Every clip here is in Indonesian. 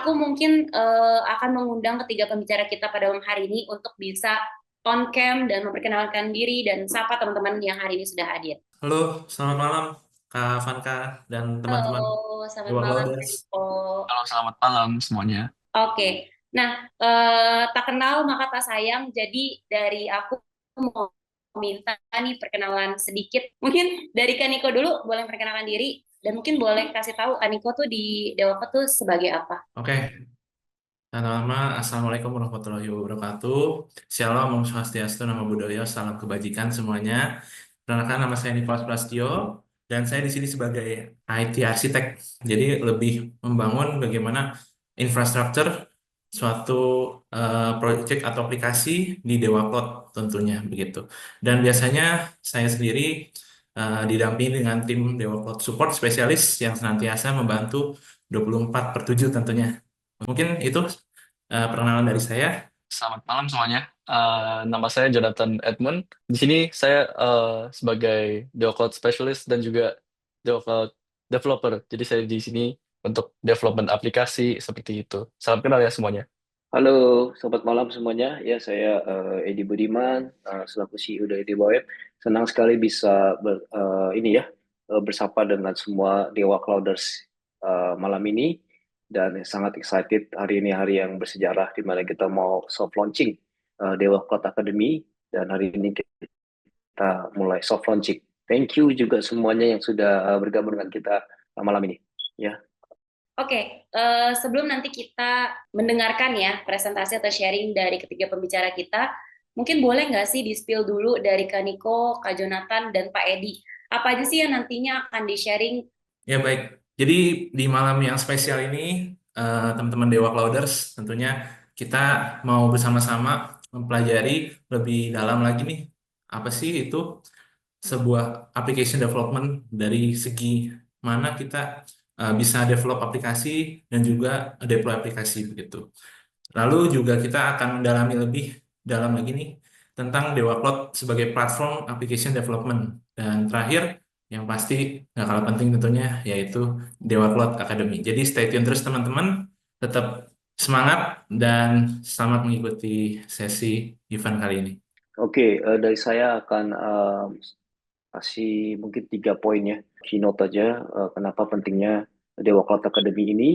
aku mungkin akan mengundang ketiga pembicara kita pada malam hari ini untuk bisa on cam dan memperkenalkan diri dan sapa teman-teman yang hari ini sudah hadir. Halo, selamat malam Kak Vanka dan teman-teman Halo, selamat Dewar malam Kak Louders. Niko. Halo, selamat malam semuanya. Oke, nah tak kenal maka tak sayang. Jadi dari aku mau minta nih perkenalan sedikit. Mungkin dari Kak Niko dulu boleh perkenalkan diri dan mungkin boleh kasih tahu Kak Niko tuh di Dewa tuh sebagai apa? Oke, nama Assalamualaikum warahmatullahi wabarakatuh. Shalom, Om Swastiastu, Namo Buddhaya, salam kebajikan semuanya. Perkenalkan, nama saya Nicholas Prastio dan saya di sini sebagai IT arsitek. Jadi lebih membangun bagaimana infrastruktur suatu proyek atau aplikasi di Dewa Cloud tentunya begitu. Dan biasanya saya sendiri didampingi dengan tim Dewa Cloud Support spesialis yang senantiasa membantu 24/7 tentunya. Mungkin itu perkenalan dari saya. Selamat malam semuanya. Nama saya Jonathan Edmund. Di sini saya sebagai Cloud Specialist dan juga Cloud Developer. Jadi saya di sini untuk development aplikasi seperti itu. Salam kenal ya semuanya. Halo, selamat malam semuanya. Ya, saya Edi Budiman, selaku CEO dari Dewa Web. Senang sekali bisa bersapa dengan semua Dewa Clouders malam ini dan sangat excited hari ini hari yang bersejarah di mana kita mau soft launching Dewa Cloud Academy dan hari ini kita mulai soft launching. Thank you juga semuanya yang sudah bergabung dengan kita malam ini. Ya. Oke, sebelum nanti kita mendengarkan ya presentasi atau sharing dari ketiga pembicara kita, mungkin boleh nggak sih di-spill dulu dari Kak Niko, Kak Jonathan, dan Pak Edi. Apa aja sih yang nantinya akan di-sharing? Ya baik, jadi di malam yang spesial ini, teman-teman Dewa Clouders, tentunya kita mau bersama-sama mempelajari lebih dalam lagi nih, apa sih itu sebuah application development dari segi mana kita bisa develop aplikasi dan juga deploy aplikasi begitu. Lalu juga kita akan mendalami lebih dalam lagi nih tentang Dewa Cloud sebagai platform application development. Dan terakhir, yang pasti nggak kalah penting tentunya, yaitu Dewa Cloud Academy. Jadi stay tune terus teman-teman, tetap semangat dan selamat mengikuti sesi event kali ini. Oke, dari saya akan kasih mungkin 3 poin ya, keynote aja, kenapa pentingnya Dewa Cloud Academy ini,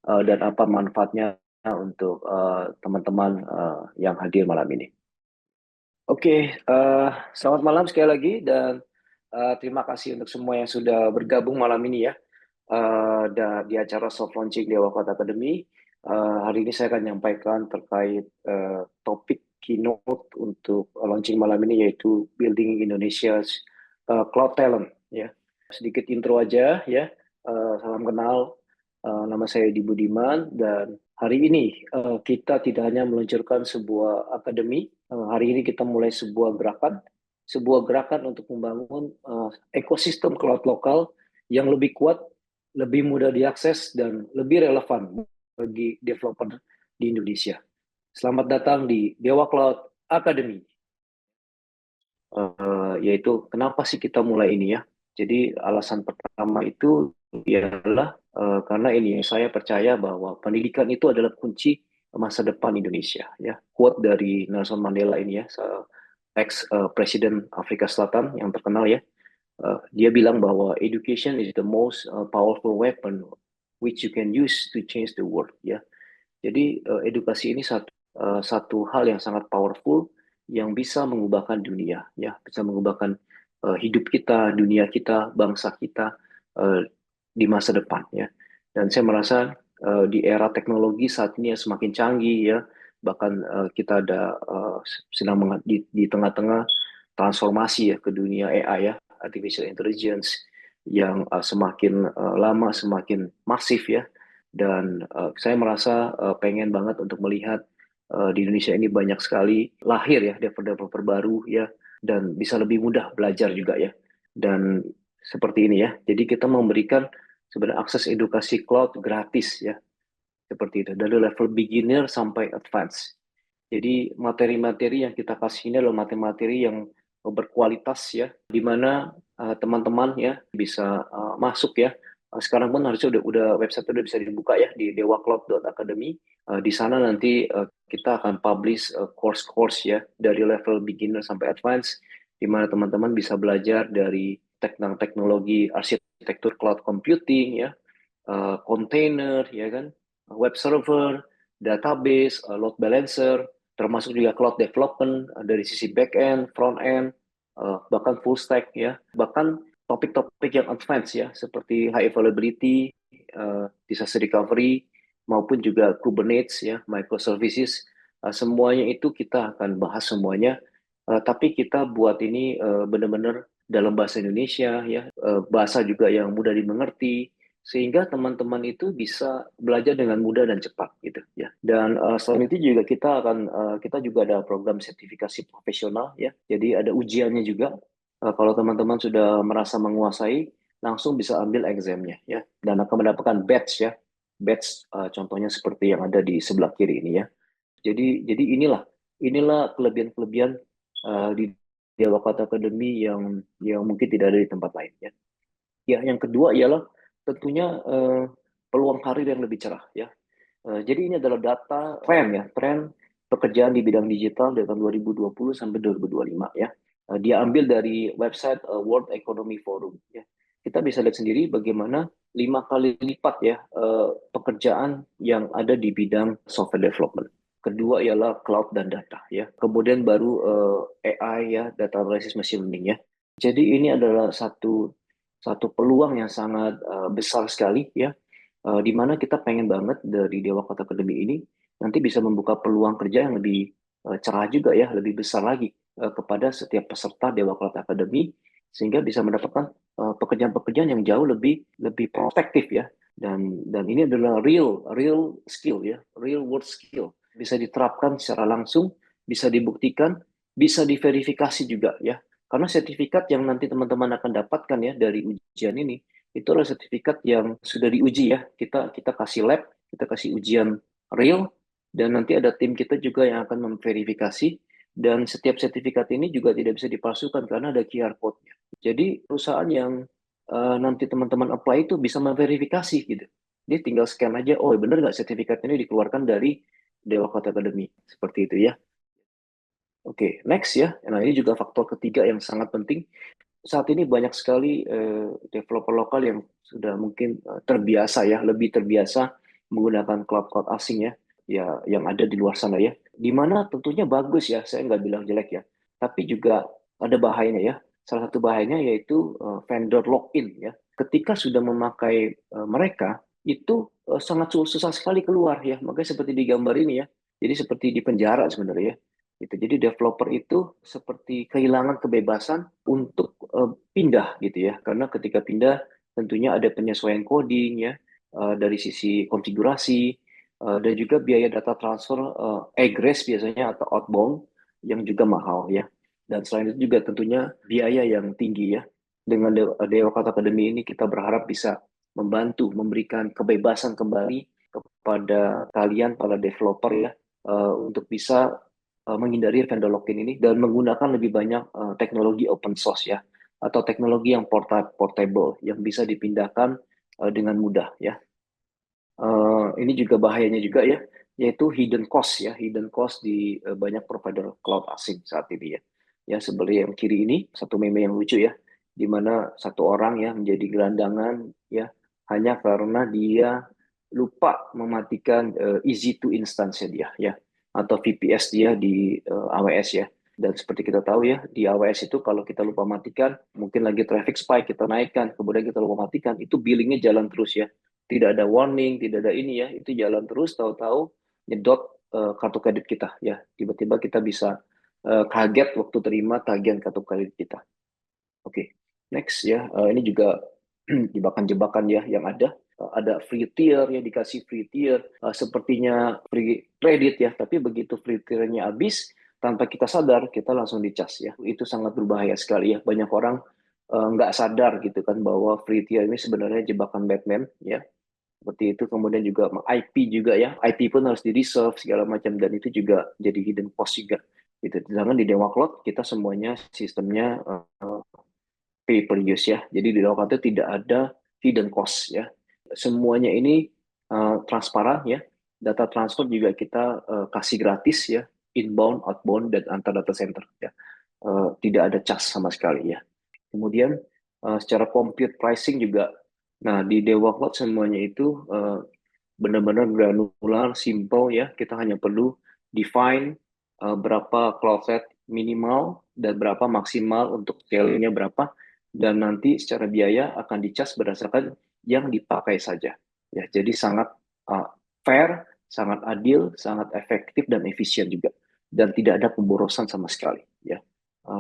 dan apa manfaatnya untuk teman-teman yang hadir malam ini. Oke, selamat malam sekali lagi dan terima kasih untuk semua yang sudah bergabung malam ini ya, di acara soft launching Dewa Cloud Academy. Hari ini saya akan menyampaikan terkait topik keynote untuk launching malam ini, yaitu Building Indonesia's Cloud Talent ya. Sedikit intro aja ya. Salam kenal. Nama saya Edi Budiman dan hari ini kita tidak hanya meluncurkan sebuah akademi. Hari ini kita mulai sebuah gerakan untuk membangun ekosistem cloud lokal yang lebih kuat, lebih mudah diakses dan lebih relevan bagi developer di Indonesia. Selamat datang di Dewa Cloud Academy. Yaitu kenapa sih kita mulai ini ya? Jadi alasan pertama itu ialah karena ini saya percaya bahwa pendidikan itu adalah kunci masa depan Indonesia. Ya, quote dari Nelson Mandela ini ya, ex Presiden Afrika Selatan yang terkenal ya. Dia bilang bahwa education is the most powerful weapon which you can use to change the world. Ya, jadi edukasi ini satu hal yang sangat powerful yang bisa mengubahkan dunia, ya, bisa mengubahkan hidup kita, dunia kita, bangsa kita di masa depan, ya. Dan saya merasa di era teknologi saat ini yang semakin canggih, ya, bahkan kita ada di tengah-tengah transformasi ya ke dunia AI ya, artificial intelligence yang semakin lama semakin masif ya. Dan saya merasa pengen banget untuk melihat di Indonesia ini banyak sekali lahir ya developer baru ya, dan bisa lebih mudah belajar juga ya. Dan seperti ini ya. Jadi kita memberikan sebenarnya akses edukasi cloud gratis ya. Seperti itu dari level beginner sampai advance. Jadi materi-materi yang kita kasih ini adalah materi-materi yang berkualitas ya, di mana teman-teman ya bisa masuk ya Sekarang pun harusnya udah website udah bisa dibuka ya di dewacloud.academy. Di sana nanti kita akan publish course-course ya dari level beginner sampai advance, di mana teman-teman bisa belajar dari teknologi arsitektur cloud computing ya, container ya kan, web server, database, load balancer, termasuk juga cloud development dari sisi back end, front end, bahkan full stack ya, bahkan topik-topik yang advance ya seperti high availability, disaster recovery maupun juga Kubernetes ya, microservices, semuanya itu kita akan bahas semuanya. Tapi kita buat ini benar-benar dalam bahasa Indonesia ya, bahasa juga yang mudah dimengerti sehingga teman-teman itu bisa belajar dengan mudah dan cepat gitu ya. Dan selain itu juga kita juga ada program sertifikasi profesional ya. Jadi ada ujiannya juga. Kalau teman-teman sudah merasa menguasai, langsung bisa ambil examnya ya. Dan akan mendapatkan badge ya. Badge contohnya seperti yang ada di sebelah kiri ini ya. Jadi inilah kelebihan-kelebihan di Dewa Cloud Academy yang mungkin tidak ada di tempat lain ya. Ya, yang kedua ialah tentunya peluang karir yang lebih cerah ya. Jadi ini adalah data tren pekerjaan di bidang digital dari tahun 2020 sampai 2025 ya. Dia ambil dari website World Economic Forum ya. Kita bisa lihat sendiri bagaimana 5 kali lipat ya pekerjaan yang ada di bidang software development. Kedua ialah cloud dan data ya. Kemudian baru AI ya, data analysis machine learning ya. Jadi ini adalah satu peluang yang sangat besar sekali ya, di mana kita pengen banget dari Dewa Cloud Academy ini nanti bisa membuka peluang kerja yang lebih cerah juga ya, lebih besar lagi kepada setiap peserta Dewa Cloud Academy sehingga bisa mendapatkan pekerjaan-pekerjaan yang jauh lebih prospektif ya. Dan ini adalah real skill ya, real world skill, bisa diterapkan secara langsung, bisa dibuktikan, bisa diverifikasi juga ya. Karena sertifikat yang nanti teman-teman akan dapatkan ya dari ujian ini, itu adalah sertifikat yang sudah diuji ya. Kita kasih lab, kita kasih ujian real, dan nanti ada tim kita juga yang akan memverifikasi. Dan setiap sertifikat ini juga tidak bisa dipalsukan karena ada QR code-nya. Jadi perusahaan yang nanti teman-teman apply itu bisa memverifikasi gitu. Dia tinggal scan aja, oh benar nggak sertifikat ini dikeluarkan dari Dewa Cloud Academy. Seperti itu ya. Oke, next ya. Nah, ini juga faktor ketiga yang sangat penting. Saat ini banyak sekali developer lokal yang sudah mungkin terbiasa ya, lebih terbiasa menggunakan cloud-cloud asing ya, yang ada di luar sana ya. Di mana tentunya bagus ya, saya nggak bilang jelek ya. Tapi juga ada bahayanya ya. Salah satu bahayanya yaitu vendor lock-in ya. Ketika sudah memakai mereka, itu sangat susah sekali keluar ya. Makanya seperti di gambar ini ya. Jadi seperti di penjara sebenarnya ya. Gitu. Jadi developer itu seperti kehilangan kebebasan untuk pindah gitu ya. Karena ketika pindah tentunya ada penyesuaian coding ya, dari sisi konfigurasi, dan juga biaya data transfer egress biasanya atau outbound yang juga mahal ya. Dan selain itu juga tentunya biaya yang tinggi ya. Dengan Dewa Cloud Academy ini kita berharap bisa membantu memberikan kebebasan kembali kepada kalian para developer ya, untuk bisa menghindari vendor lock-in ini dan menggunakan lebih banyak teknologi open source ya, atau teknologi yang portable yang bisa dipindahkan dengan mudah ya. Ini juga bahayanya juga ya, yaitu hidden cost di banyak provider cloud asing saat ini ya. Ya, seperti yang kiri ini satu meme yang lucu ya, di mana satu orang ya menjadi gelandangan ya hanya karena dia lupa mematikan easy to instance dia ya, atau VPS dia di AWS ya. Dan seperti kita tahu ya, di AWS itu kalau kita lupa matikan, mungkin lagi traffic spike, kita naikkan, kemudian kita lupa matikan, itu billingnya jalan terus ya. Tidak ada warning, tidak ada ini ya, itu jalan terus, tahu-tahu nyedot kartu kredit kita ya. Tiba-tiba kita bisa kaget waktu terima tagihan kartu kredit kita. Oke, next ya. Ini juga jebakan-jebakan ya yang ada. Ada free tier ya, dikasih free tier, sepertinya free credit ya, tapi begitu free tiernya habis, tanpa kita sadar kita langsung dicas ya. Itu sangat berbahaya sekali ya. Banyak orang nggak sadar gitu kan bahwa free tier ini sebenarnya jebakan Batman ya. Seperti itu. Kemudian juga IP juga ya, IP pun harus di reserve segala macam, dan itu juga jadi hidden cost juga gitu. Sedangkan di Dewa Cloud kita semuanya sistemnya pay per use ya. Jadi di Dewa Cloud itu tidak ada fee dan cost ya. Semuanya ini transparan ya. Data transfer juga kita kasih gratis ya, inbound, outbound, dan antar data center ya. Tidak ada charge sama sekali ya. Kemudian secara compute pricing juga, nah di Dewa Cloud semuanya itu benar-benar granular, simple ya. Kita hanya perlu define berapa cloud rate minimal dan berapa maksimal untuk scale-nya berapa, dan nanti secara biaya akan dicas berdasarkan yang dipakai saja. Ya, jadi sangat fair, sangat adil, sangat efektif dan efisien juga, dan tidak ada pemborosan sama sekali. Ya,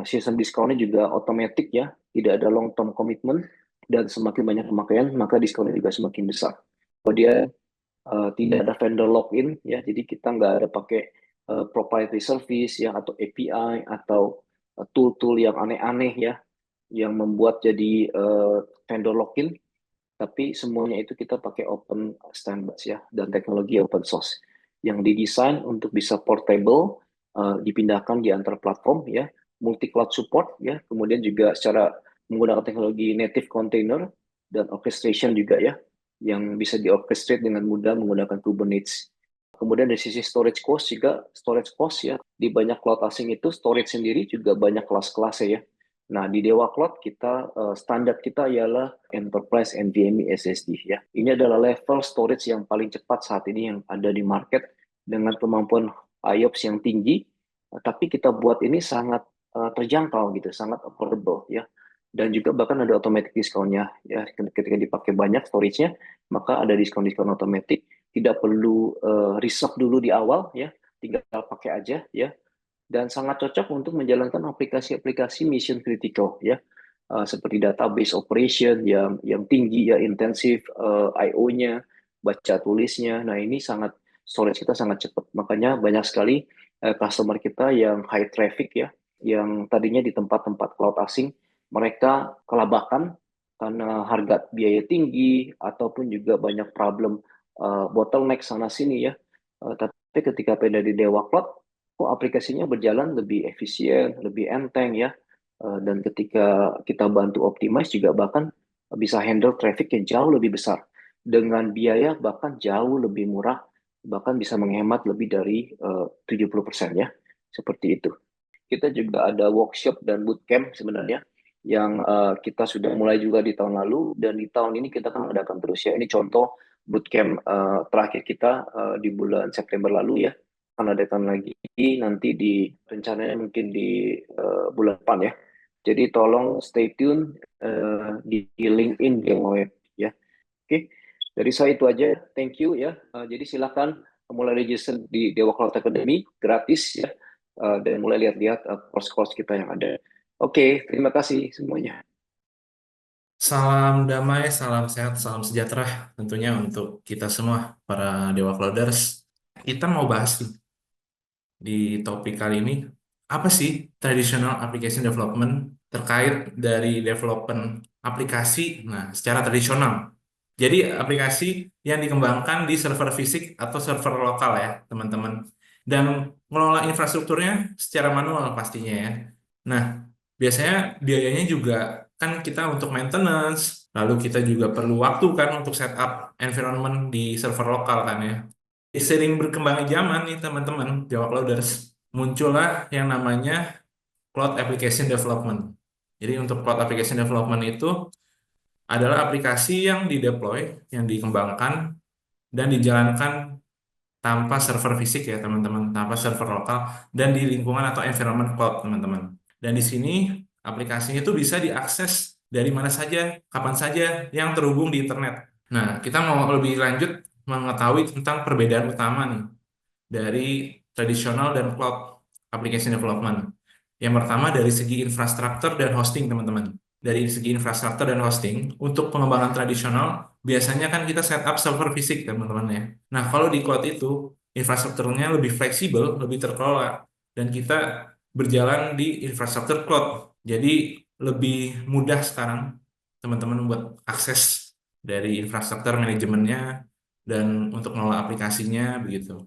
sistem diskonnya juga otomatis ya, tidak ada long term commitment, dan semakin banyak pemakaian maka diskonnya juga semakin besar. Kemudian tidak ada vendor login ya, jadi kita nggak ada pakai proprietary service ya, atau API atau tool-tool yang aneh-aneh ya, yang membuat jadi vendor login, tapi semuanya itu kita pakai open standards ya, dan teknologi open source yang didesain untuk bisa portable, dipindahkan di antar platform ya, multi cloud support ya, kemudian juga secara menggunakan teknologi native container dan orchestration juga ya, yang bisa di-orchestrate dengan mudah menggunakan Kubernetes. Kemudian dari sisi storage cost juga, storage cost ya, di banyak cloud asing itu storage sendiri juga banyak kelas-kelasnya ya. Nah, di Dewa Cloud kita standar kita ialah Enterprise NVMe SSD ya. Ini adalah level storage yang paling cepat saat ini yang ada di market dengan kemampuan IOPS yang tinggi, tapi kita buat ini sangat terjangkau gitu, sangat affordable ya. Dan juga bahkan ada automatic discount-nya ya, ketika dipakai banyak storage-nya maka ada diskon-diskon otomatis, tidak perlu reserve dulu di awal ya, tinggal pakai aja ya, dan sangat cocok untuk menjalankan aplikasi-aplikasi mission critical ya, seperti database operation yang tinggi ya, intensif, I/O-nya, baca tulisnya. Nah, ini sangat, storage kita sangat cepat, makanya banyak sekali customer kita yang high traffic ya, yang tadinya di tempat-tempat cloud asing mereka kelabakan karena harga biaya tinggi ataupun juga banyak problem bottleneck sana sini ya. Tapi ketika pindah di Dewa Cloud, kok aplikasinya berjalan lebih efisien, lebih enteng ya. Dan ketika kita bantu optimize juga bahkan bisa handle traffic yang jauh lebih besar dengan biaya bahkan jauh lebih murah, bahkan bisa menghemat lebih dari 70% ya. Seperti itu. Kita juga ada workshop dan bootcamp sebenarnya yang kita sudah mulai juga di tahun lalu, dan di tahun ini kita akan adakan terus ya. Ini contoh bootcamp terakhir kita di bulan September lalu ya. Akan adakan lagi nanti di rencananya mungkin di bulan depan ya. Jadi tolong stay tune di LinkedIn Web ya. Oke, dari saya itu aja. Thank you ya. Jadi silakan mulai register di Dewa Cloud Academy gratis ya. Dan mulai lihat-lihat course-course kita yang ada. Oke, terima kasih semuanya. Salam damai, salam sehat, salam sejahtera tentunya untuk kita semua para Dewa Clouders. Kita mau bahas nih, di topik kali ini, apa sih traditional application development terkait dari development aplikasi secara tradisional. Jadi aplikasi yang dikembangkan di server fisik atau server lokal ya teman-teman. Dan mengelola infrastrukturnya secara manual pastinya ya. Nah, biasanya biayanya juga kan kita untuk maintenance, lalu kita juga perlu waktu kan untuk setup environment di server lokal kan ya. Sering berkembangnya zaman nih teman-teman, Java Clouders, muncullah yang namanya Cloud Application Development. Jadi untuk Cloud Application Development itu adalah aplikasi yang dideploy, yang dikembangkan, dan dijalankan tanpa server fisik ya teman-teman, tanpa server lokal, dan di lingkungan atau environment cloud teman-teman. Dan di sini aplikasinya itu bisa diakses dari mana saja, kapan saja yang terhubung di internet. Nah, kita mau lebih lanjut mengetahui tentang perbedaan utama nih dari tradisional dan cloud application development. Yang pertama dari segi infrastruktur dan hosting, teman-teman. Dari segi infrastruktur dan hosting, untuk pengembangan tradisional, biasanya kan kita setup server fisik, teman-teman ya. Nah, kalau di cloud itu, infrastrukturnya lebih fleksibel, lebih terkelola, dan kita berjalan di infrastruktur cloud. Jadi, lebih mudah sekarang, teman-teman buat akses dari infrastruktur manajemennya, dan untuk mengelola aplikasinya, begitu.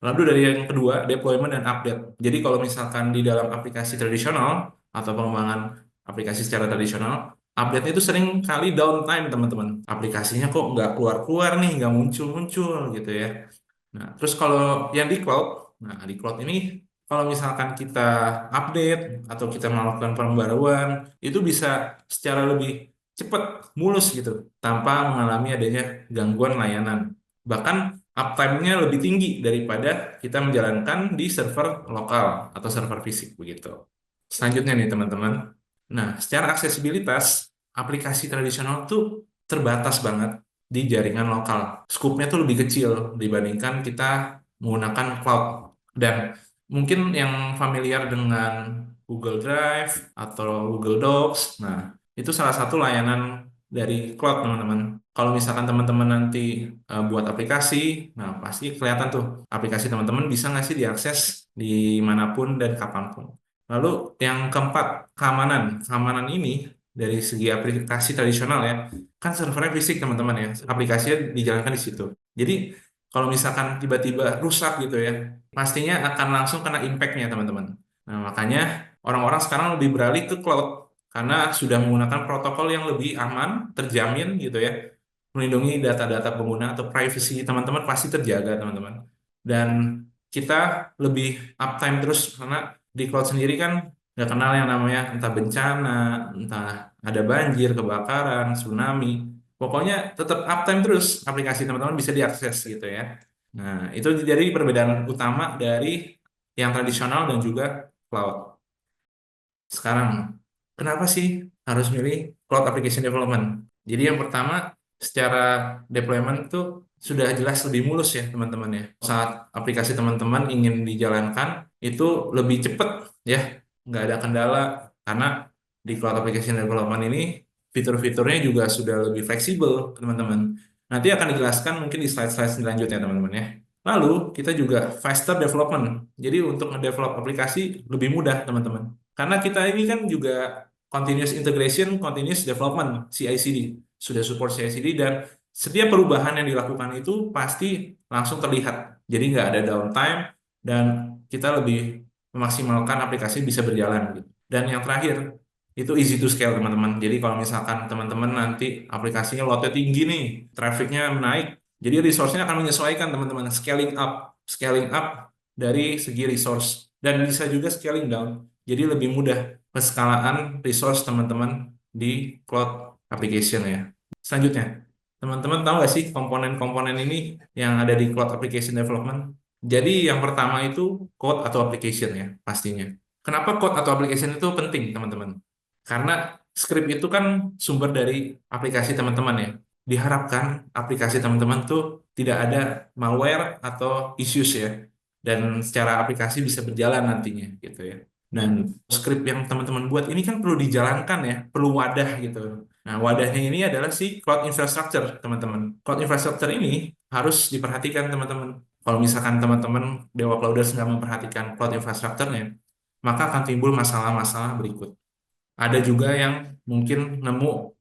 Lalu dari yang kedua, deployment dan update. Jadi kalau misalkan di dalam aplikasi tradisional atau pengembangan aplikasi secara tradisional, update-nya itu sering kali downtime teman-teman. Aplikasinya kok nggak keluar-keluar nih, nggak muncul-muncul gitu ya. Nah, terus kalau yang di cloud, nah di cloud ini kalau misalkan kita update atau kita melakukan pembaruan, itu bisa secara lebih cepat, mulus gitu, tanpa mengalami adanya gangguan layanan. Bahkan uptime-nya lebih tinggi daripada kita menjalankan di server lokal atau server fisik begitu. Selanjutnya nih teman-teman. Nah, secara aksesibilitas, aplikasi tradisional tuh terbatas banget di jaringan lokal. Scope-nya tuh lebih kecil dibandingkan kita menggunakan cloud. Dan mungkin yang familiar dengan Google Drive atau Google Docs, nah itu salah satu layanan dari cloud teman-teman. Kalau misalkan teman-teman nanti buat aplikasi, nah pasti kelihatan tuh aplikasi teman-teman bisa nggak sih diakses dimanapun dan kapanpun. Lalu yang keempat, keamanan. Keamanan ini dari segi aplikasi tradisional ya, kan servernya fisik teman-teman ya, aplikasinya dijalankan di situ. Jadi kalau misalkan tiba-tiba rusak gitu ya, pastinya akan langsung kena impact-nya teman-teman. Nah makanya orang-orang sekarang lebih beralih ke cloud karena sudah menggunakan protokol yang lebih aman, terjamin gitu ya, melindungi data-data pengguna atau privacy teman-teman pasti terjaga teman-teman. Dan kita lebih uptime terus karena di cloud sendiri kan nggak kenal yang namanya entah bencana, entah ada banjir, kebakaran, tsunami. Pokoknya tetap uptime terus aplikasi teman-teman bisa diakses gitu ya. Nah, itu jadi perbedaan utama dari yang tradisional dan juga cloud. Sekarang, kenapa sih harus milih cloud application development? Jadi yang pertama, secara deployment itu sudah jelas lebih mulus ya teman-teman ya. Saat aplikasi teman-teman ingin dijalankan, itu lebih cepat ya, nggak ada kendala. Karena di cloud application development ini, fitur-fiturnya juga sudah lebih fleksibel teman-teman. Nanti akan dijelaskan mungkin di slide-slide selanjutnya teman-teman ya. Lalu, kita juga faster development. Jadi untuk nge-develop aplikasi lebih mudah teman-teman. Karena kita ini kan juga continuous integration, continuous development, CI/CD. Sudah support CI/CD dan setiap perubahan yang dilakukan itu pasti langsung terlihat. Jadi nggak ada downtime dan kita lebih memaksimalkan aplikasi bisa berjalan gitu. Dan yang terakhir, itu easy to scale teman-teman. Jadi kalau misalkan teman-teman nanti aplikasinya loadnya tinggi nih, trafficnya naik, jadi resource-nya akan menyesuaikan teman-teman, scaling up dari segi resource dan bisa juga scaling down. Jadi lebih mudah penskalaan resource teman-teman di cloud application ya. Selanjutnya, teman-teman tahu nggak sih komponen-komponen ini yang ada di cloud application development? Jadi yang pertama itu code atau application ya pastinya. Kenapa code atau application itu penting teman-teman? Karena script itu kan sumber dari aplikasi teman-teman ya. Diharapkan aplikasi teman-teman tuh tidak ada malware atau issues ya. Dan secara aplikasi bisa berjalan nantinya gitu ya. Dan script yang teman-teman buat ini kan perlu dijalankan ya, perlu wadah gitu. Nah, wadahnya ini adalah si cloud infrastructure, teman-teman. Cloud infrastructure ini harus diperhatikan, teman-teman. Kalau misalkan teman-teman Dewa Clouders nggak memperhatikan cloud infrastructure-nya, maka akan timbul masalah-masalah berikut. Ada juga yang mungkin nemu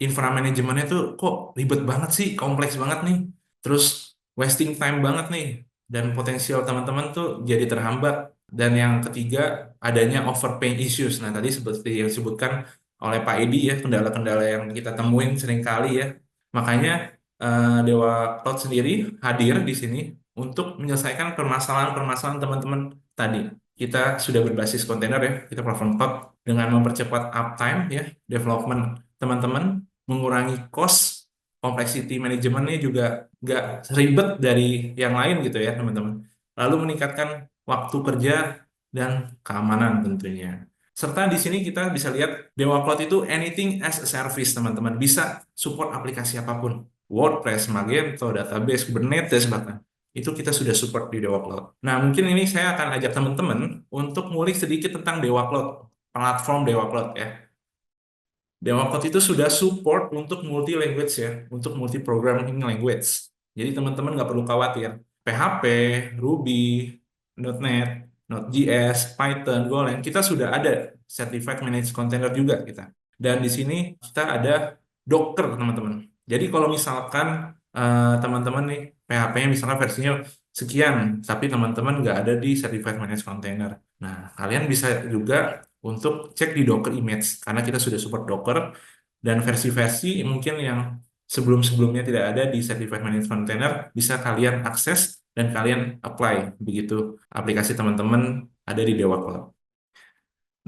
inframanajemennya tuh kok ribet banget sih, kompleks banget nih. Terus wasting time banget nih. Dan potensial teman-teman tuh jadi terhambat. Dan yang ketiga, adanya overpaying issues. Nah, tadi seperti yang disebutkan oleh Pak Edi ya, kendala-kendala yang kita temuin sering kali ya. Makanya Dewa Cloud sendiri hadir di sini untuk menyelesaikan permasalahan-permasalahan teman-teman tadi. Kita sudah berbasis kontainer ya, kita platform cloud dengan mempercepat uptime ya, development teman-teman, mengurangi cost, complexity manajemennya juga nggak ribet dari yang lain gitu ya teman-teman. Lalu meningkatkan waktu kerja dan keamanan tentunya. Serta di sini kita bisa lihat Dewa Cloud itu anything as a service teman-teman. Bisa support aplikasi apapun. WordPress, Magento, database, Kubernetes bahkan. Itu kita sudah support di Dewa Cloud. Nah mungkin ini saya akan ajak teman-teman untuk ngulik sedikit tentang Dewa Cloud. Platform Dewa Cloud ya. Dewa Cloud itu sudah support untuk multi language ya, untuk multi programming language. Jadi teman-teman nggak perlu khawatir. PHP, Ruby, .NET, Node.js, Python, Golang, kita sudah ada Certified Managed Container juga kita. Dan di sini kita ada Docker teman-teman. Jadi kalau misalkan teman-teman nih PHP-nya misalnya versinya sekian, tapi teman-teman nggak ada di Certified Managed Container. Nah, kalian bisa juga untuk cek di Docker image karena kita sudah support Docker Dan versi-versi mungkin yang sebelum-sebelumnya tidak ada di Certified Managed Container bisa kalian akses dan kalian apply begitu aplikasi teman-teman ada di Dewa Cloud.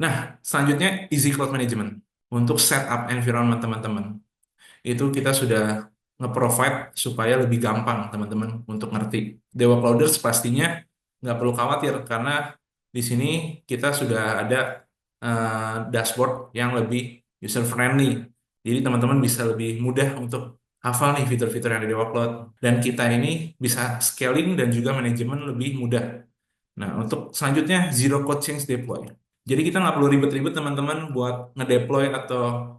Nah, selanjutnya Easy Cloud Management untuk setup environment teman-teman. Itu kita sudah nge-provide supaya lebih gampang teman-teman untuk ngerti. Dewa Clouders pastinya nggak perlu khawatir karena di sini kita sudah ada dashboard yang lebih user friendly. Jadi teman-teman bisa lebih mudah untuk hafal nih fitur-fitur yang ada di Dewa Cloud. Dan kita ini bisa scaling dan juga manajemen lebih mudah. Nah, untuk selanjutnya Zero Code Change Deploy. Jadi kita nggak perlu ribet-ribet teman-teman buat ngedeploy atau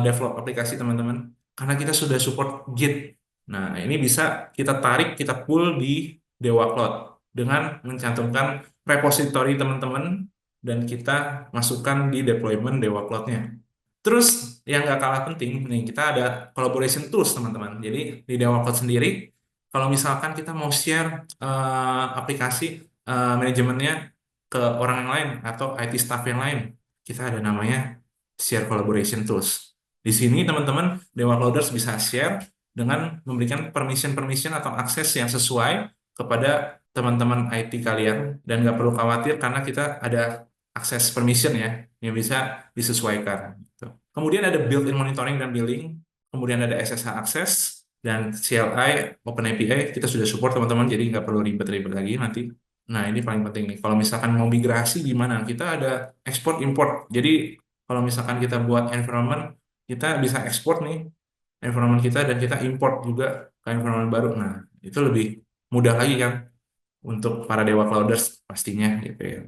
develop aplikasi teman-teman karena kita sudah support Git. Nah, ini bisa kita tarik, kita pull di Dewa Cloud dengan mencantumkan repository teman-teman dan kita masukkan di deployment Dewa Cloud-nya. Terus yang nggak kalah penting, nih kita ada collaboration tools teman-teman. Jadi di Dewa Cloud sendiri, kalau misalkan kita mau share aplikasi manajemennya ke orang yang lain atau IT staff yang lain, kita ada namanya share collaboration tools. Di sini teman-teman Dewa Clouders bisa share dengan memberikan permission atau akses yang sesuai kepada teman-teman IT kalian dan nggak perlu khawatir karena kita ada akses permission ya yang bisa disesuaikan. Gitu. Kemudian ada built-in monitoring dan billing, kemudian ada SSH access dan CLI Open API kita sudah support teman-teman jadi nggak perlu ribet-ribet lagi nanti. Nah ini paling penting nih. Kalau misalkan mau migrasi gimana? Kita ada export import. Jadi kalau misalkan kita buat environment kita bisa ekspor nih environment kita dan kita import juga ke environment baru. Nah itu lebih mudah lagi kan untuk para Dewa Clouders pastinya gitu ya.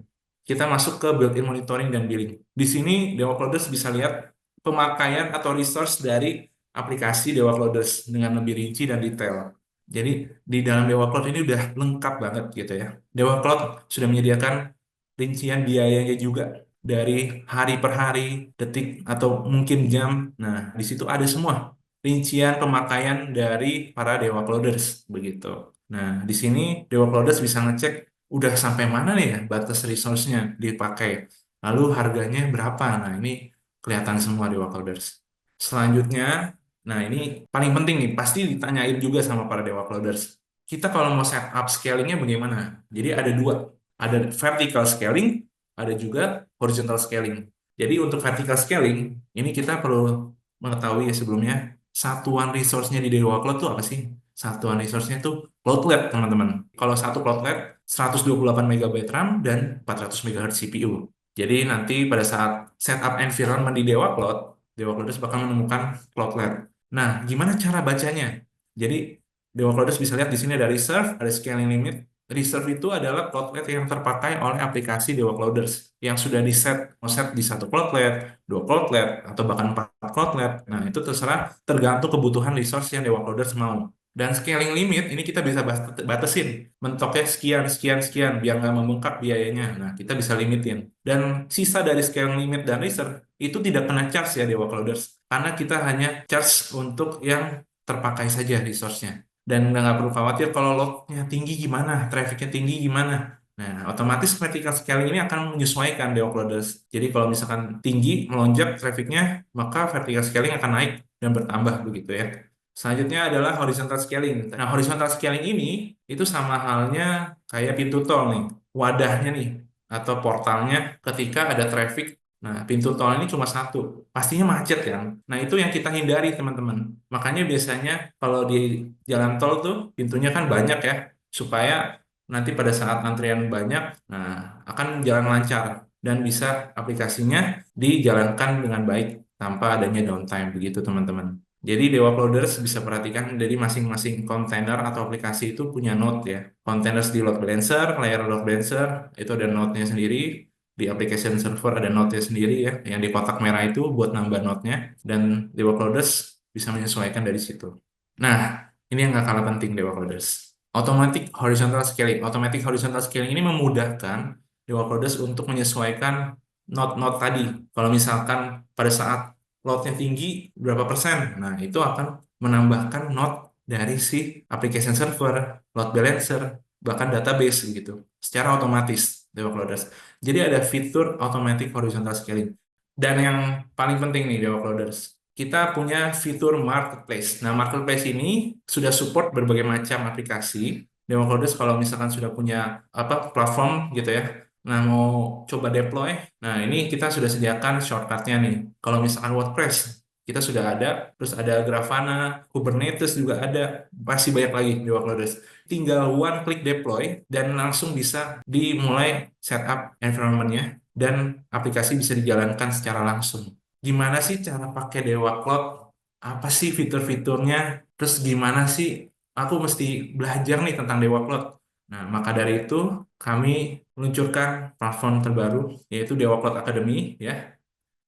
Kita masuk ke built-in monitoring dan billing. Di sini Dewa Clouders bisa lihat pemakaian atau resource dari aplikasi Dewa Clouders dengan lebih rinci dan detail. Jadi di dalam Dewa Cloud ini udah lengkap banget gitu ya. Dewa Cloud sudah menyediakan rincian biayanya juga dari hari per hari, detik atau mungkin jam. Nah, di situ ada semua rincian pemakaian dari para Dewa Clouders begitu. Nah, di sini Dewa Clouders bisa ngecek udah sampai mana nih ya batas resource-nya dipakai. Lalu harganya berapa? Nah, ini kelihatan semua Dewa Clouders. Selanjutnya, nah ini paling penting nih, pasti ditanyain juga sama para Dewa Clouders. Kita kalau mau setup scalingnya bagaimana? Jadi ada dua, ada vertical scaling, ada juga horizontal scaling. Jadi untuk vertical scaling, ini kita perlu mengetahui ya sebelumnya, satuan resource-nya di Dewa Cloud itu apa sih? Satuan resource-nya tuh Cloudlet, teman-teman. Kalau satu Cloudlet, 128 MB RAM dan 400 MHz CPU. Jadi nanti pada saat setup environment di Dewa Clouders bakal menemukan Cloudlet. Nah, gimana cara bacanya? Jadi Dewa Clouders bisa lihat di sini ada reserve, ada scaling limit. Reserve itu adalah Cloudlet yang terpakai oleh aplikasi Dewa Clouders yang sudah di-set, mau set di satu Cloudlet, dua Cloudlet, atau bahkan 4 Cloudlet. Nah, itu terserah tergantung kebutuhan resource yang Dewa Clouders mau. Dan scaling limit ini kita bisa batasin. Mentoknya sekian, sekian, sekian, biar nggak membengkak biayanya. Nah, kita bisa limitin. Dan sisa dari scaling limit dan reserve itu tidak kena charge ya Dewa Clouders. Karena kita hanya charge untuk yang terpakai saja resource-nya. Dan nggak perlu khawatir kalau load-nya tinggi gimana, traffic-nya tinggi gimana. Nah, otomatis vertical scaling ini akan menyesuaikan Dewa Clouders. Jadi kalau misalkan tinggi, melonjak traffic-nya, maka vertical scaling akan naik dan bertambah begitu ya. Selanjutnya adalah horizontal scaling. Nah, horizontal scaling ini itu sama halnya kayak pintu tol nih, wadahnya nih, atau portalnya ketika ada traffic. Nah, pintu tol ini cuma satu, pastinya macet kan. Nah, itu yang kita hindari teman-teman. Makanya biasanya kalau di jalan tol tuh pintunya kan banyak ya, supaya nanti pada saat antrian banyak, nah akan jalan lancar dan bisa aplikasinya dijalankan dengan baik tanpa adanya downtime begitu teman-teman. Jadi Dewa Clouders bisa perhatikan dari masing-masing kontainer atau aplikasi itu punya node ya. Containers di load balancer, layer load balancer, itu ada node-nya sendiri. Di application server ada node-nya sendiri ya. Yang di kotak merah itu buat nambah node-nya. Dan Dewa Clouders bisa menyesuaikan dari situ. Nah, ini yang nggak kalah penting Dewa Clouders. Automatic horizontal scaling. Automatic horizontal scaling ini memudahkan Dewa Clouders untuk menyesuaikan node-node tadi. Kalau misalkan pada saat load-nya tinggi berapa persen. Nah, itu akan menambahkan node dari si application server, load balancer, bahkan database gitu. Secara otomatis Dewa Clouders. Jadi ada fitur automatic horizontal scaling. Dan yang paling penting nih Dewa Clouders, kita punya fitur marketplace. Nah, marketplace ini sudah support berbagai macam aplikasi. Dewa Clouders kalau misalkan sudah punya platform gitu ya, nah mau coba deploy, nah ini kita sudah sediakan shortcutnya nih. Kalau misalkan WordPress, kita sudah ada, terus ada Grafana, Kubernetes juga ada, pasti banyak lagi Dewa Clouders. Tinggal one click deploy dan langsung bisa dimulai setup environment-nya dan aplikasi bisa dijalankan secara langsung. Gimana sih cara pakai Dewa Cloud? Apa sih fitur-fiturnya? Terus gimana sih aku mesti belajar nih tentang Dewa Cloud? Nah, maka dari itu kami meluncurkan platform terbaru yaitu Dewa Cloud Academy ya.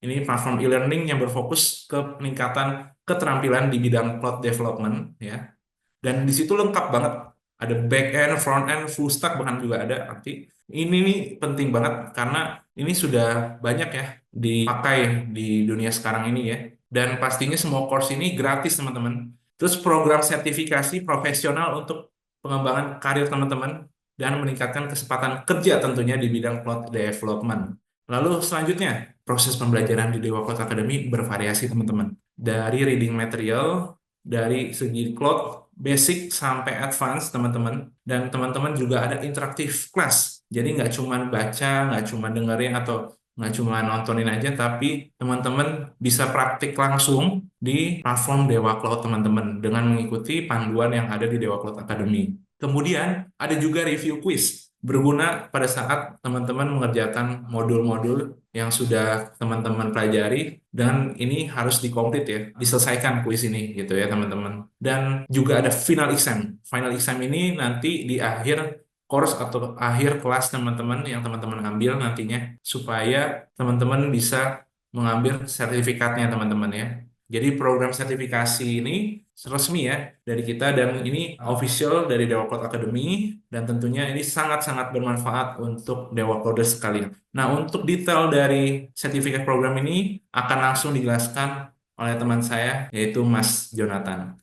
Ini platform e-learning yang berfokus ke peningkatan keterampilan di bidang cloud development ya. Dan di situ lengkap banget. Ada back end, front end, full stack bahkan juga ada arti. Ini nih penting banget karena ini sudah banyak ya dipakai di dunia sekarang ini ya. Dan pastinya semua course ini gratis teman-teman. Terus program sertifikasi profesional untuk pengembangan karir teman-teman dan meningkatkan kesempatan kerja tentunya di bidang cloud development. Lalu selanjutnya, proses pembelajaran di Dewa Cloud Academy bervariasi teman-teman. Dari reading material, dari segi cloud basic sampai advance teman-teman, dan teman-teman juga ada interaktif class, jadi nggak cuma baca, nggak cuma dengerin atau nggak cuma nontonin aja, tapi teman-teman bisa praktik langsung di platform Dewa Cloud teman-teman dengan mengikuti panduan yang ada di Dewa Cloud Academy. Kemudian ada juga review quiz berguna pada saat teman-teman mengerjakan modul-modul yang sudah teman-teman pelajari, dan ini harus dikomplit ya, diselesaikan kuis ini gitu ya teman-teman. Dan juga ada final exam. Final exam ini nanti di akhir course atau akhir kelas teman-teman yang teman-teman ambil nantinya, supaya teman-teman bisa mengambil sertifikatnya teman-teman ya. Jadi program sertifikasi ini resmi ya dari kita, dan ini official dari Dewa Cloud Academy, dan tentunya ini sangat-sangat bermanfaat untuk Dewa Coders sekalian. Nah, untuk detail dari sertifikat program ini akan langsung dijelaskan oleh teman saya, yaitu Mas Jonathan.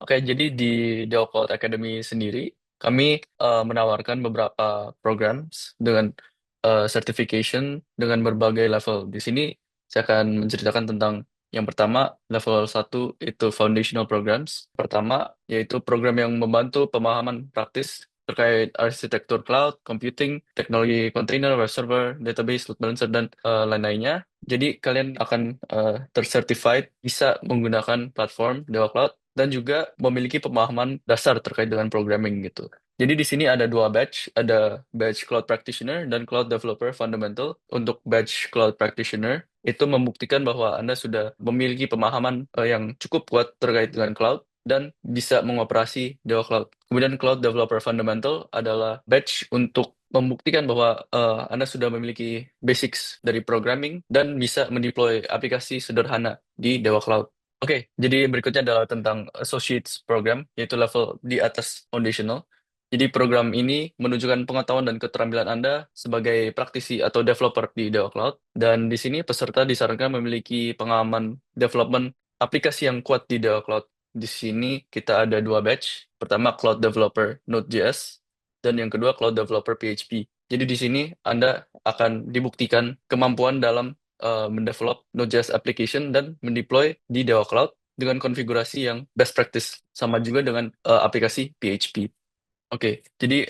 Oke, jadi di Dell Cloud Academy sendiri, kami menawarkan beberapa programs dengan certification dengan berbagai level. Di sini saya akan menceritakan tentang yang pertama, level 1 itu Foundational Programs. Pertama, yaitu program yang membantu pemahaman praktis terkait arsitektur cloud, computing, teknologi container, web server, database, load balancer, dan lain-lainnya. Jadi kalian akan tercertified bisa menggunakan platform Dell Cloud dan juga memiliki pemahaman dasar terkait dengan programming gitu. Jadi di sini ada dua batch, ada batch Cloud Practitioner dan Cloud Developer Fundamental. Untuk batch Cloud Practitioner, itu membuktikan bahwa Anda sudah memiliki pemahaman yang cukup kuat terkait dengan cloud dan bisa mengoperasi Dewa Cloud. Kemudian Cloud Developer Fundamental adalah batch untuk membuktikan bahwa Anda sudah memiliki basics dari programming dan bisa mendeploy aplikasi sederhana di Dewa Cloud. Oke, jadi berikutnya adalah tentang Associates Program, yaitu level di atas Foundational. Jadi program ini menunjukkan pengetahuan dan keterampilan Anda sebagai praktisi atau developer di Dewa Cloud. Dan di sini peserta disarankan memiliki pengalaman development aplikasi yang kuat di Dewa Cloud. Di sini kita ada dua batch. Pertama Cloud Developer Node.js dan yang kedua Cloud Developer PHP. Jadi di sini Anda akan dibuktikan kemampuan dalam mendevelop Node.js application dan mendeploy di Dewa Cloud dengan konfigurasi yang best practice, sama juga dengan aplikasi PHP. Oke, jadi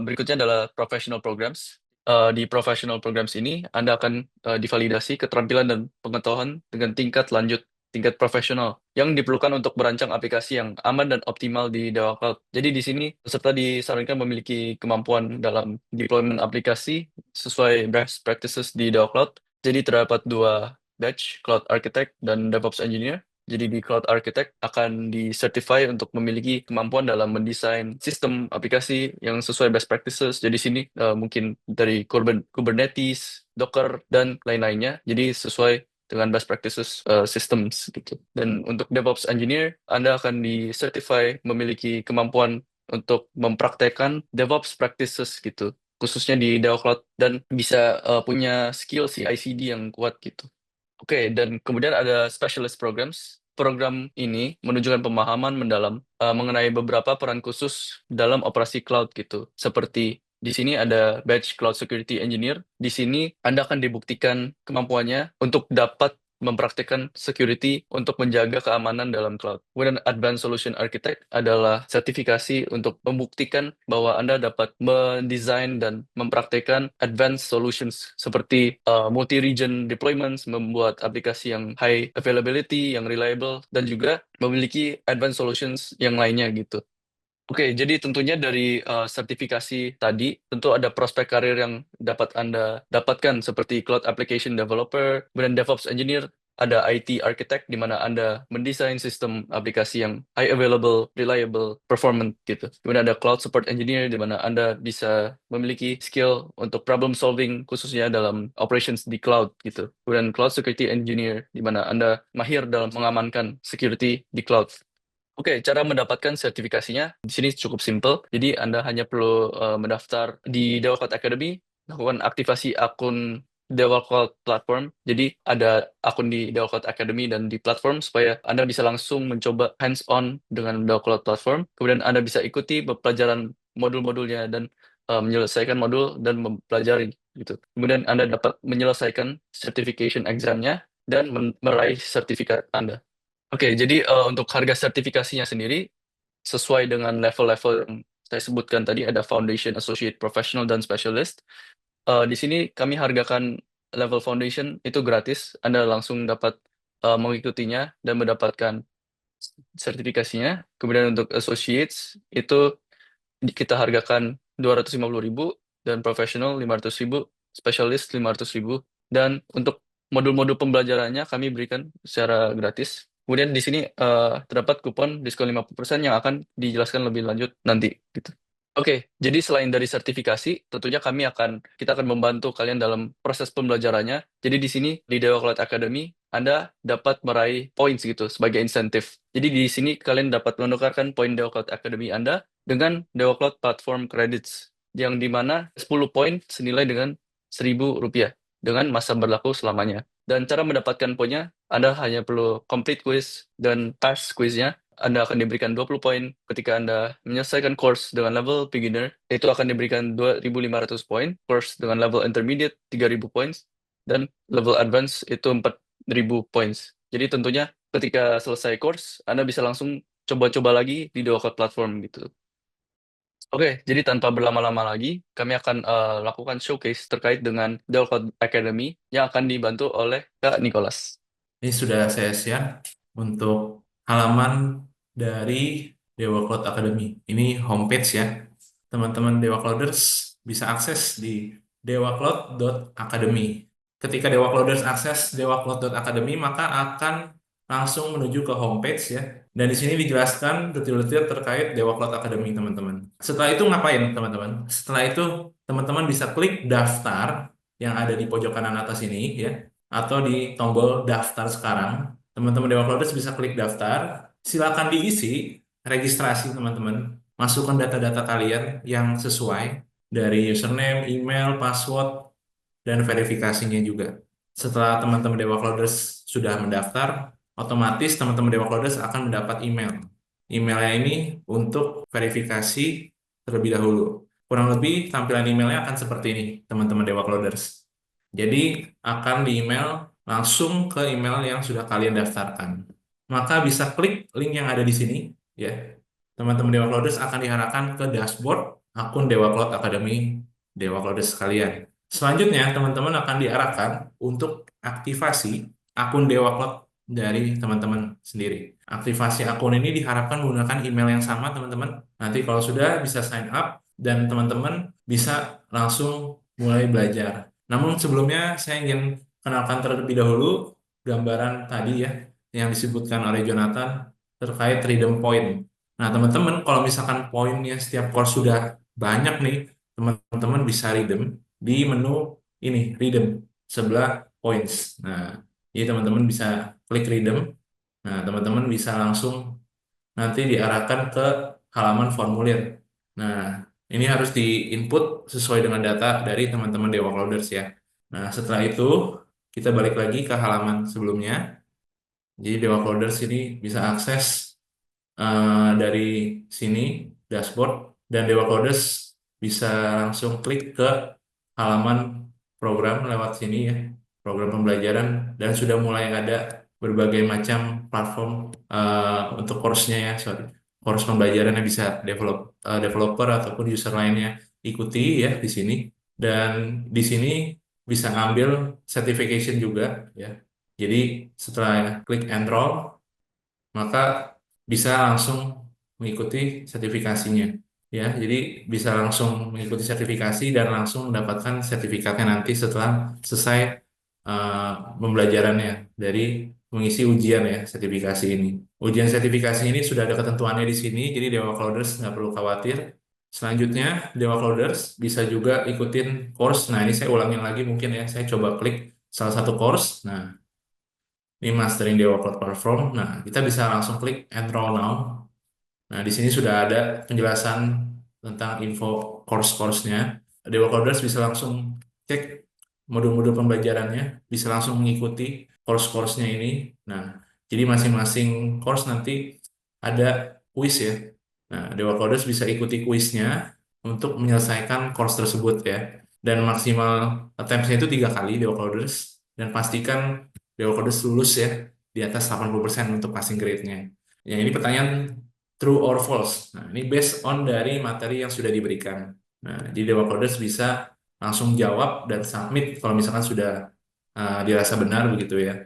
berikutnya adalah professional programs. Di professional programs ini, Anda akan divalidasi keterampilan dan pengetahuan dengan tingkat lanjut, tingkat profesional, yang diperlukan untuk merancang aplikasi yang aman dan optimal di Dewa Cloud. Jadi di sini, peserta disarankan memiliki kemampuan dalam deployment aplikasi sesuai best practices di Dewa Cloud. Jadi terdapat dua batch, Cloud Architect dan DevOps Engineer. Jadi di Cloud Architect akan di-certify untuk memiliki kemampuan dalam mendesain sistem aplikasi yang sesuai best practices. Jadi sini mungkin dari Kubernetes, Docker, dan lain-lainnya. Jadi sesuai dengan best practices systems gitu. Dan untuk DevOps Engineer, Anda akan di-certify memiliki kemampuan untuk mempraktekkan DevOps practices gitu, khususnya di Dewa Cloud, dan bisa punya skill CI/CD yang kuat gitu. Oke, dan kemudian ada specialist programs. Program ini menunjukkan pemahaman mendalam mengenai beberapa peran khusus dalam operasi cloud gitu. Seperti di sini ada batch Cloud Security Engineer. Di sini Anda akan dibuktikan kemampuannya untuk dapat mempraktikkan security untuk menjaga keamanan dalam cloud. Kemudian Advanced Solution Architect adalah sertifikasi untuk membuktikan bahwa Anda dapat mendesain dan mempraktikkan advanced solutions seperti multi-region deployments, membuat aplikasi yang high availability, yang reliable, dan juga memiliki advanced solutions yang lainnya gitu. Oke, jadi tentunya dari sertifikasi tadi, tentu ada prospek karir yang dapat Anda dapatkan seperti Cloud Application Developer, kemudian DevOps Engineer, ada IT Architect di mana Anda mendesain sistem aplikasi yang high available, reliable, performant gitu. Kemudian ada Cloud Support Engineer di mana Anda bisa memiliki skill untuk problem solving khususnya dalam operations di cloud gitu. Kemudian Cloud Security Engineer di mana Anda mahir dalam mengamankan security di cloud. Oke, cara mendapatkan sertifikasinya di sini cukup simple. Jadi Anda hanya perlu mendaftar di Dewa Cloud Academy, lakukan aktivasi akun Dewa Cloud Platform. Jadi ada akun di Dewa Cloud Academy dan di platform supaya Anda bisa langsung mencoba hands-on dengan Dewa Cloud Platform. Kemudian Anda bisa ikuti pelajaran modul-modulnya dan menyelesaikan modul dan mempelajari gitu. Kemudian Anda dapat menyelesaikan certification exam-nya dan meraih sertifikat Anda. Oke, jadi untuk harga sertifikasinya sendiri sesuai dengan level-level yang saya sebutkan tadi ada Foundation, Associate, Professional, dan Specialist. Di sini kami hargakan level Foundation itu gratis, Anda langsung dapat mengikutinya dan mendapatkan sertifikasinya. Kemudian untuk Associates itu kita hargakan 250.000 dan Professional 500.000, Specialist 500.000 dan untuk modul-modul pembelajarannya kami berikan secara gratis. Kemudian di sini terdapat kupon diskon 50% yang akan dijelaskan lebih lanjut nanti gitu. Oke, jadi selain dari sertifikasi, tentunya kita akan membantu kalian dalam proses pembelajarannya. Jadi di sini di Dewa Cloud Academy, Anda dapat meraih points gitu sebagai insentif. Jadi di sini kalian dapat menukarkan poin Dewa Cloud Academy Anda dengan Dewa Cloud Platform Credits, yang dimana 10 poin senilai dengan Rp1.000 dengan masa berlaku selamanya. Dan cara mendapatkan poinnya, Anda hanya perlu complete quiz dan pass quiznya. Anda akan diberikan 20 poin ketika Anda menyelesaikan course dengan level beginner, itu akan diberikan 2.500 poin, course dengan level intermediate 3.000 points, dan level advance itu 4.000 points. Jadi tentunya ketika selesai course, Anda bisa langsung coba-coba lagi di Dewa Cloud Platform gitu. Oke, jadi tanpa berlama-lama lagi, kami akan lakukan showcase terkait dengan Dewa Cloud Academy yang akan dibantu oleh Kak Nicholas. Ini sudah saya share untuk halaman dari Dewa Cloud Academy. Ini homepage ya. Teman-teman Dewa Clouders bisa akses di dewacloud.academy. Ketika Dewa Clouders akses dewacloud.academy, maka akan langsung menuju ke homepage ya. Dan di sini dijelaskan detail-detail terkait Dewa Cloud Academy, teman-teman. Setelah itu ngapain, teman-teman? Setelah itu, teman-teman bisa klik daftar yang ada di pojok kanan atas ini ya, atau di tombol daftar sekarang. Teman-teman Dewa Clouders bisa klik daftar. Silakan diisi registrasi, teman-teman. Masukkan data-data kalian yang sesuai dari username, email, password, dan verifikasinya juga. Setelah teman-teman Dewa Clouders sudah mendaftar, otomatis teman-teman Dewa Clouders akan mendapat email. Emailnya ini untuk verifikasi terlebih dahulu. Kurang lebih tampilan emailnya akan seperti ini, teman-teman Dewa Clouders. Jadi akan di email langsung ke email yang sudah kalian daftarkan. Maka bisa klik link yang ada di sini, ya. Teman-teman Dewa Clouders akan diarahkan ke dashboard akun Dewa Cloud Academy Dewa Clouders sekalian. Selanjutnya, teman-teman akan diarahkan untuk aktivasi akun Dewa Cloud dari teman-teman sendiri. Aktivasi akun ini diharapkan menggunakan email yang sama, teman-teman. Nanti kalau sudah bisa sign up dan teman-teman bisa langsung mulai belajar. Namun sebelumnya saya ingin kenalkan terlebih dahulu gambaran tadi ya yang disebutkan oleh Jonathan terkait redeem point. Nah, teman-teman kalau misalkan poinnya setiap course sudah banyak nih, teman-teman bisa redeem di menu ini, redeem sebelah points. Nah, jadi teman-teman bisa klik redeem. Nah, teman-teman bisa langsung nanti diarahkan ke halaman formulir. Nah, ini harus di-input sesuai dengan data dari teman-teman Dewa Clouders ya. Nah, setelah itu kita balik lagi ke halaman sebelumnya. Jadi Dewa Clouders ini bisa akses dari sini, dashboard, dan Dewa Clouders bisa langsung klik ke halaman program lewat sini ya. program pembelajaran, dan sudah mulai ada berbagai macam platform untuk course-nya ya, sorry. Course pembelajaran yang bisa developer ataupun user lainnya ikuti ya di sini. Dan di sini bisa ngambil certification juga ya. Jadi setelah klik enroll, maka bisa langsung mengikuti sertifikasinya ya. Jadi bisa langsung mengikuti sertifikasi dan langsung mendapatkan sertifikatnya nanti setelah selesai pembelajarannya dari mengisi ujian ya sertifikasi ini. Ujian sertifikasi ini sudah ada ketentuannya di sini, jadi Dewa Clouders nggak perlu khawatir. Selanjutnya, Dewa Clouders bisa juga ikutin course. Nah, ini saya ulangin lagi mungkin ya. Saya coba klik salah satu course. Nah, ini Mastering Dewa Cloud Platform. Nah, kita bisa langsung klik Enroll Now. Nah, di sini sudah ada penjelasan tentang info course-course-nya. Dewa Coders bisa langsung cek modul-modul pembelajarannya, bisa langsung mengikuti course-course-nya ini. Nah, jadi masing-masing course nanti ada quiz ya. Nah, Dewa Coders bisa ikuti kuisnya untuk menyelesaikan course tersebut ya. Dan maksimal attempts-nya itu 3 kali Dewa Coders. Dan pastikan Dewa Coders lulus ya, di atas 80% untuk passing grade-nya. Yang ini pertanyaan true or false. Nah, ini based on dari materi yang sudah diberikan. Nah, jadi Dewa Coders bisa langsung jawab dan submit kalau misalkan sudah dirasa benar begitu ya.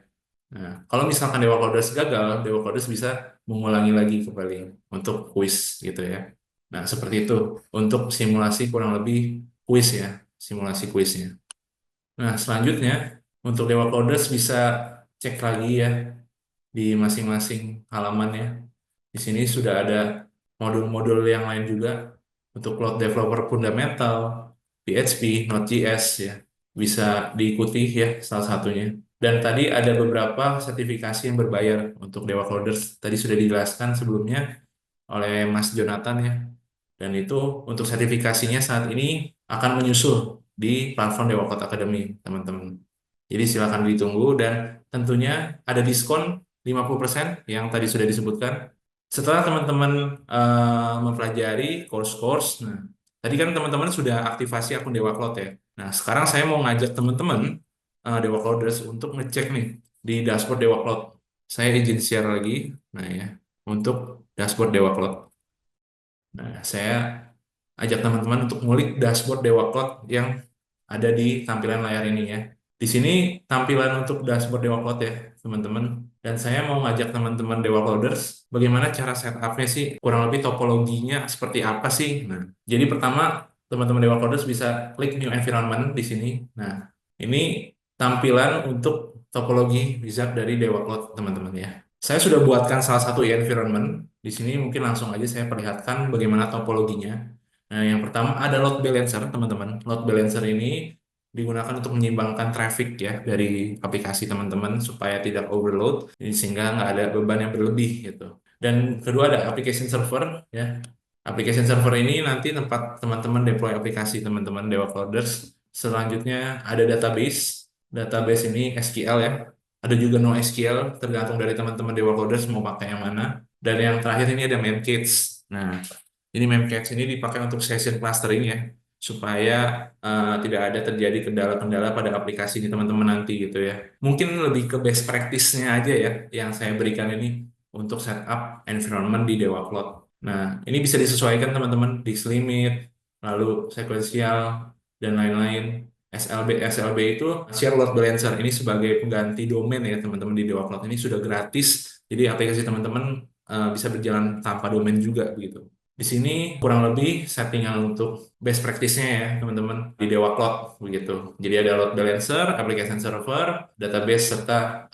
Nah, kalau misalkan Dewa Coders gagal, Dewa Coders bisa mengulangi lagi kembali untuk quiz gitu ya. Nah, seperti itu untuk simulasi kurang lebih quiz ya, simulasi kuisnya. Nah, selanjutnya untuk Dewa Coders bisa cek lagi ya di masing-masing halamannya. Di sini sudah ada modul-modul yang lain juga untuk Cloud Developer Fundamental, PHP, Node.js ya. Bisa diikuti ya salah satunya. Dan tadi ada beberapa sertifikasi yang berbayar untuk Dewa Coders. Tadi sudah dijelaskan sebelumnya oleh Mas Jonathan ya. Dan itu untuk sertifikasinya saat ini akan menyusul di platform Dewa Code Academy, teman-teman. Jadi silakan ditunggu dan tentunya ada diskon 50% yang tadi sudah disebutkan. Setelah teman-teman mempelajari course-course, nah, tadi kan teman-teman sudah aktivasi akun Dewa Cloud ya. Nah, sekarang saya mau ngajak teman-teman Dewa Clouders untuk ngecek nih di dashboard Dewa Cloud. Saya izin share lagi, nah ya, untuk dashboard Dewa Cloud. Nah, saya ajak teman-teman untuk ngulik dashboard Dewa Cloud yang ada di tampilan layar ini ya. Di sini tampilan untuk dashboard Dewa Cloud ya, teman-teman. Dan saya mau ngajak teman-teman Dewa Clouders bagaimana cara setupnya sih, kurang lebih topologinya seperti apa sih. Nah, jadi pertama teman-teman Dewa Clouders bisa klik New Environment di sini. Nah, ini tampilan untuk topologi wizard dari Dewa Cloud, teman-teman ya. Saya sudah buatkan salah satu environment. Di sini mungkin langsung aja saya perlihatkan bagaimana topologinya. Nah, yang pertama ada load balancer, teman-teman. Load balancer ini digunakan untuk menyeimbangkan traffic ya dari aplikasi teman-teman supaya tidak overload, sehingga nggak ada beban yang berlebih gitu. Dan kedua ada application server ya. Application server ini nanti tempat teman-teman deploy aplikasi teman-teman Dewa Clouders. Selanjutnya ada database. Database ini SQL ya. Ada juga NoSQL, tergantung dari teman-teman Dewa Coders mau pakai yang mana. Dan yang terakhir ini ada Memcached. Nah, ini Memcached ini dipakai untuk session clustering ya, supaya tidak ada terjadi kendala-kendala pada aplikasi ini teman-teman nanti gitu ya. Mungkin lebih ke best practice-nya aja ya, yang saya berikan ini untuk setup environment di Dewa Cloud. Nah, ini bisa disesuaikan teman-teman, disk limit, lalu sekuensial, dan lain-lain. SLB itu share load balancer ini sebagai pengganti domain ya teman-teman di Dewa Cloud ini sudah gratis, jadi aplikasi teman-teman bisa berjalan tanpa domain juga begitu. Di sini kurang lebih settingan untuk best practice-nya ya teman-teman di Dewa Cloud begitu. Jadi ada load balancer, application server, database serta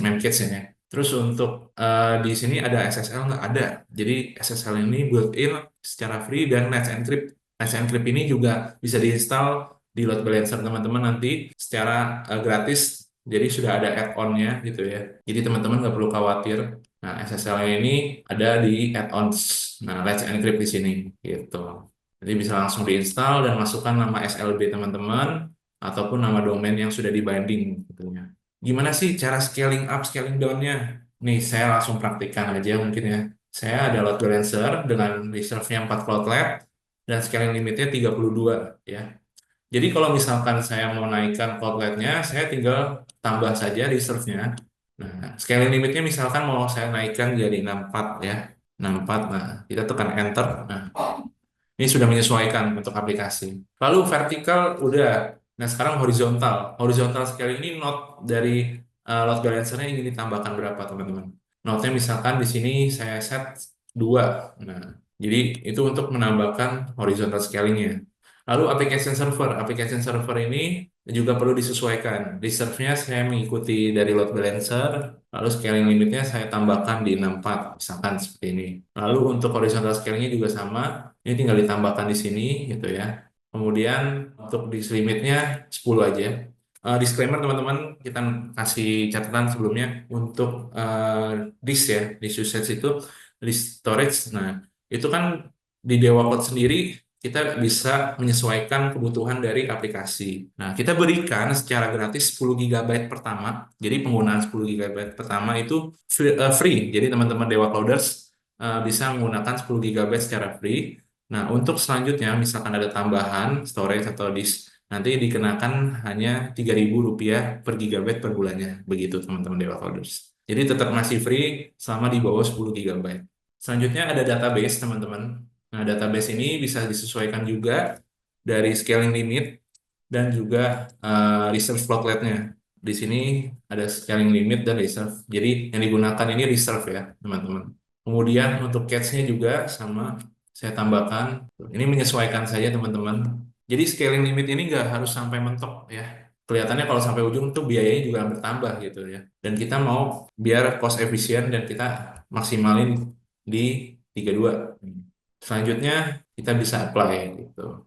memcached ya. Terus untuk di sini ada SSL nggak ada. Jadi SSL ini built-in secara free dan Let's Encrypt. Let's Encrypt ini juga bisa diinstal di load balancer teman-teman nanti secara gratis. Jadi sudah ada add-on-nya gitu ya. Jadi teman-teman nggak perlu khawatir. Nah, SSL ini ada di add-ons. Nah, Let's Encrypt di sini gitu. Jadi bisa langsung diinstal dan masukkan nama SLB teman-teman ataupun nama domain yang sudah dibinding tentunya. Gimana sih cara scaling up, scaling down-nya? Nih, saya langsung praktikkan aja mungkin ya. Saya ada load balancer dengan reserve-nya 4 cloudlet dan scaling limitnya 32 ya. Jadi kalau misalkan saya mau naikkan Cloudlight-nya, saya tinggal tambah saja reserve-nya. Nah, scaling limitnya misalkan mau saya naikkan jadi 64 ya. 64, nah kita tekan enter. Nah, ini sudah menyesuaikan untuk aplikasi. Lalu vertikal udah. Nah, sekarang horizontal. Horizontal scaling ini node dari load balancer-nya ingin ditambahkan berapa, teman-teman? Node-nya misalkan di sini saya set 2. Nah, jadi itu untuk menambahkan horizontal scaling-nya. Lalu application server ini juga perlu disesuaikan. Reserve-nya saya mengikuti dari load balancer, lalu scaling limitnya saya tambahkan di 64, misalkan seperti ini. Lalu untuk horizontal scaling-nya juga sama, ini tinggal ditambahkan di sini gitu ya. Kemudian untuk disk limitnya 10 aja. Disclaimer teman-teman, kita kasih catatan sebelumnya untuk disk ya, disk usage itu, disk storage. Nah, itu kan di Dewa Cloud sendiri kita bisa menyesuaikan kebutuhan dari aplikasi. Nah, kita berikan secara gratis 10 GB pertama. Jadi penggunaan 10 GB pertama itu free. Jadi teman-teman Dewa Clouders bisa menggunakan 10 GB secara free. Nah, untuk selanjutnya misalkan ada tambahan storage atau disk, nanti dikenakan hanya Rp3.000 per gigabyte per bulannya. Begitu teman-teman Dewa Clouders. Jadi tetap masih free selama di bawah 10 GB. Selanjutnya ada database teman-teman. Nah, database ini bisa disesuaikan juga dari scaling limit dan juga reserve floatlet-nya. Di sini ada scaling limit dan reserve. Jadi yang digunakan ini reserve ya, teman-teman. Kemudian untuk cache-nya juga sama, saya tambahkan. Ini menyesuaikan saja, teman-teman. Jadi scaling limit ini nggak harus sampai mentok ya. Kelihatannya kalau sampai ujung tuh biayanya juga bertambah gitu ya. Dan kita mau biar cost efisien dan kita maksimalin di 32. Selanjutnya kita bisa apply gitu.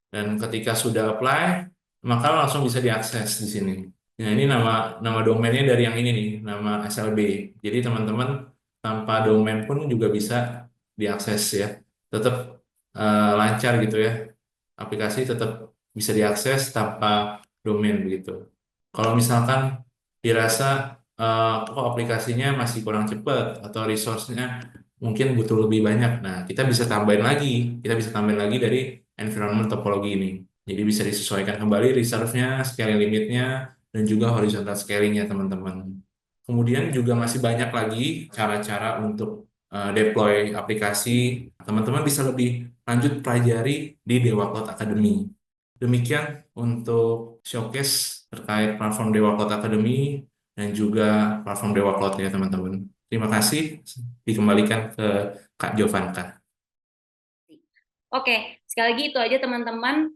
Dan ketika sudah apply, maka langsung bisa diakses di sini. Nah, ini nama domainnya dari yang ini nih, nama SLB. Jadi teman-teman tanpa domain pun juga bisa diakses ya. Tetap lancar gitu ya. Aplikasi tetap bisa diakses tanpa domain begitu. Kalau misalkan dirasa kok aplikasinya masih kurang cepat atau resource-nya mungkin butuh lebih banyak. Nah, kita bisa tambahin lagi. Kita bisa tambahin lagi dari environment topologi ini. Jadi bisa disesuaikan kembali reserve-nya, scaling limitnya, dan juga horizontal scaling-nya, teman-teman. Kemudian juga masih banyak lagi cara-cara untuk deploy aplikasi. Teman-teman bisa lebih lanjut pelajari di Dewa Cloud Academy. Demikian untuk showcase terkait platform Dewa Cloud Academy dan juga platform Dewa Cloud ya, teman-teman. Terima kasih. Dikembalikan ke Kak Jovanka. Oke, sekali lagi itu aja teman-teman.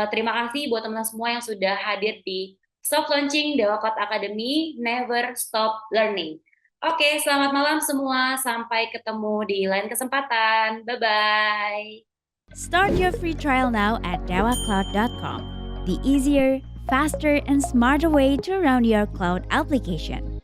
Terima kasih buat teman-teman semua yang sudah hadir di soft launching Dewa Cloud Academy, Never Stop Learning. Oke, selamat malam semua. Sampai ketemu di lain kesempatan. Bye-bye. Start your free trial now at dewacloud.com, the easier, faster, and smarter way to run your cloud application.